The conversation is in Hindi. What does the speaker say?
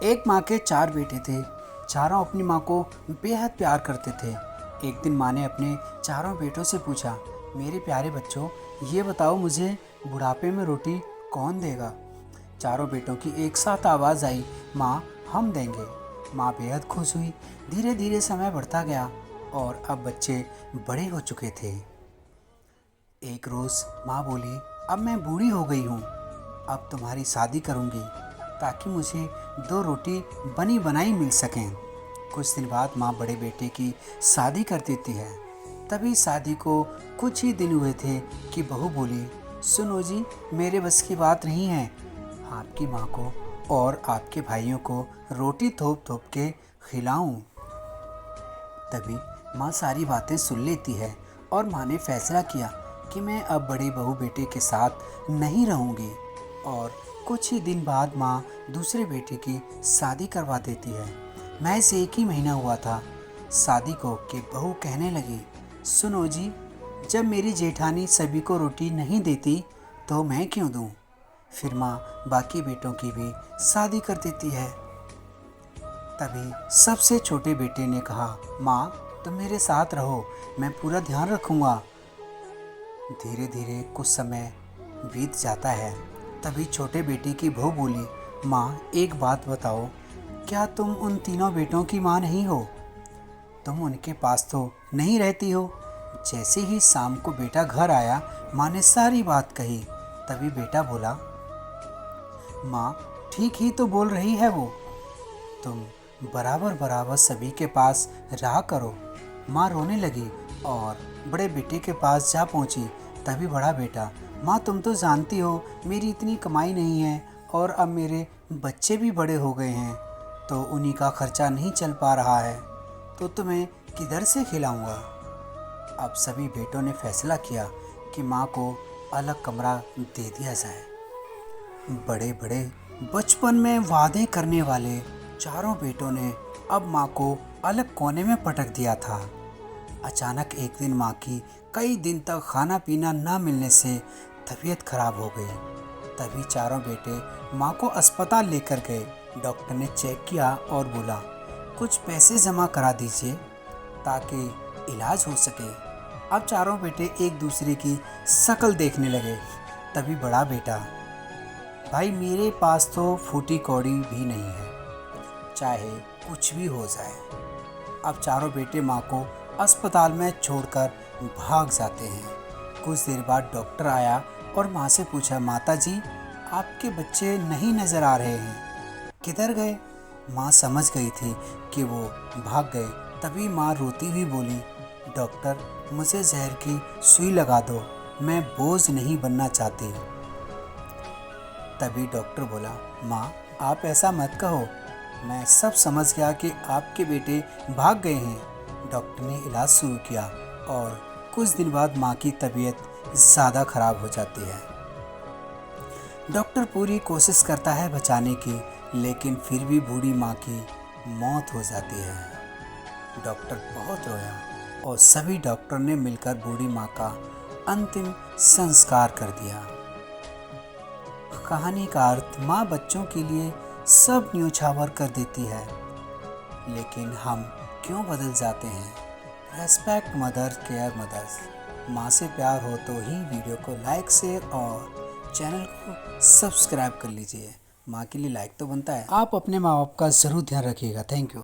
एक माँ के 4 बेटे थे। चारों अपनी माँ को बेहद प्यार करते थे। एक दिन माँ ने अपने चारों बेटों से पूछा, मेरे प्यारे बच्चों, ये बताओ मुझे बुढ़ापे में रोटी कौन देगा? चारों बेटों की एक साथ आवाज़ आई, माँ, हम देंगे। माँ बेहद खुश हुई। धीरे धीरे समय बढ़ता गया और अब बच्चे बड़े हो चुके थे। एक रोज़ माँ बोली, अब मैं बूढ़ी हो गई हूँ, अब तुम्हारी शादी करूँगी ताकि मुझे 2 रोटी बनी बनाई मिल सकें। कुछ दिन बाद माँ बड़े बेटे की शादी कर देती है। तभी शादी को कुछ ही दिन हुए थे कि बहू बोली, सुनो जी, मेरे बस की बात नहीं है आपकी माँ को और आपके भाइयों को रोटी थोप थोप के खिलाऊं। तभी माँ सारी बातें सुन लेती है और माँ ने फैसला किया कि मैं अब बड़े बहू बेटे के साथ नहीं रहूँगी। और कुछ ही दिन बाद माँ दूसरे बेटे की शादी करवा देती है। महज एक ही महीना हुआ था शादी को कि बहू कहने लगी, सुनो जी, जब मेरी जेठानी सभी को रोटी नहीं देती तो मैं क्यों दूँ? फिर माँ बाकी बेटों की भी शादी कर देती है। तभी सबसे छोटे बेटे ने कहा, माँ, तुम मेरे साथ रहो, मैं पूरा ध्यान रखूँगा। धीरे धीरे कुछ समय बीत जाता है। तभी छोटे बेटे की बहू बोली, माँ, एक बात बताओ, क्या तुम उन तीनों बेटों की माँ नहीं हो? तुम उनके पास तो नहीं रहती हो। जैसे ही शाम को बेटा घर आया, माँ ने सारी बात कही। तभी बेटा बोला, माँ, ठीक ही तो बोल रही है वो, तुम बराबर बराबर सभी के पास रहा करो। माँ रोने लगी और बड़े बेटे के पास जा पहुँची। तभी बड़ा बेटा, माँ, तुम तो जानती हो मेरी इतनी कमाई नहीं है और अब मेरे बच्चे भी बड़े हो गए हैं, तो उन्हीं का खर्चा नहीं चल पा रहा है, तो तुम्हें किधर से खिलाऊंगा? अब सभी बेटों ने फैसला किया कि माँ को अलग कमरा दे दिया जाए। बड़े बड़े बचपन में वादे करने वाले चारों बेटों ने अब माँ को अलग कोने में पटक दिया था। अचानक एक दिन माँ की कई दिन तक खाना पीना न मिलने से तबीयत खराब हो गई। तभी चारों बेटे माँ को अस्पताल लेकर गए। डॉक्टर ने चेक किया और बोला, कुछ पैसे जमा करा दीजिए ताकि इलाज हो सके। अब चारों बेटे एक दूसरे की शक्ल देखने लगे। तभी बड़ा बेटा, भाई, मेरे पास तो फूटी कौड़ी भी नहीं है, चाहे कुछ भी हो जाए। अब चारों बेटे माँ को अस्पताल में छोड़कर भाग जाते हैं। कुछ देर बाद डॉक्टर आया और माँ से पूछा, माता जी, आपके बच्चे नहीं नज़र आ रहे हैं, किधर गए? माँ समझ गई थी कि वो भाग गए। तभी माँ रोती हुई बोली, डॉक्टर, मुझे जहर की सुई लगा दो, मैं बोझ नहीं बनना चाहती। तभी डॉक्टर बोला, माँ, आप ऐसा मत कहो, मैं सब समझ गया कि आपके बेटे भाग गए हैं। डॉक्टर ने इलाज शुरू किया और कुछ दिन बाद माँ की तबीयत ज़्यादा खराब हो जाती है। डॉक्टर पूरी कोशिश करता है बचाने की, लेकिन फिर भी बूढ़ी माँ की मौत हो जाती है। डॉक्टर बहुत रोया और सभी डॉक्टर ने मिलकर बूढ़ी माँ का अंतिम संस्कार कर दिया। कहानी का अर्थ, माँ बच्चों के लिए सब न्योछावर कर देती है, लेकिन हम क्यों बदल जाते हैं? Respect mother, care mothers. माँ से प्यार हो तो ही वीडियो को लाइक, शेयर और चैनल को सब्सक्राइब कर लीजिए। माँ के लिए लाइक तो बनता है। आप अपने माँ बाप का ज़रूर ध्यान रखिएगा। Thank you.